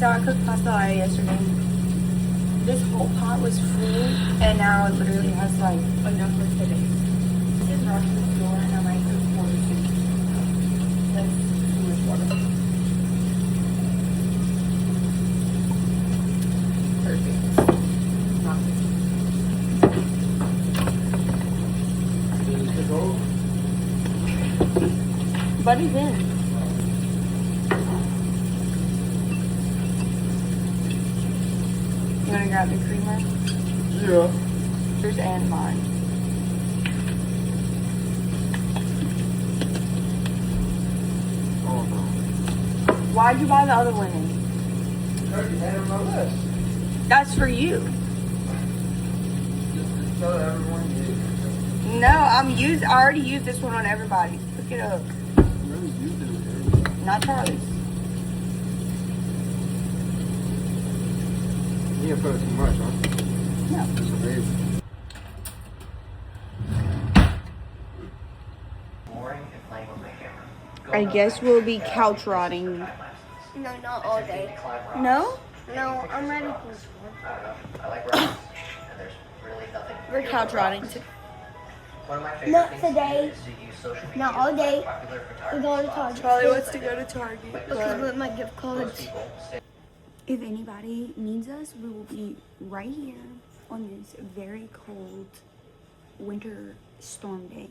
So I cooked pasta yesterday. This whole pot was full, and now it literally has like enough for today. Just run to the store, and I might cook more too. That's too much water. Perfect. Buddy's in. You wanna grab the creamer? Yeah. Yours and mine. Oh no. Why'd you buy the other one? I already had it on my list. That's for you. Just tell everyone you No, I already used this one on everybody. Pick it up. really used it with everything. Not Charlie's. You didn't put it too much, huh? No. It's amazing. I guess we'll be couch rotting. No, not all day. No? No, I'm ready for We're couch rotting too. Not today. Not all day. We're going to Target. Charlie wants to go to Target. Because with my gift cards. If anybody needs us, we will be right here on this very cold winter storm day.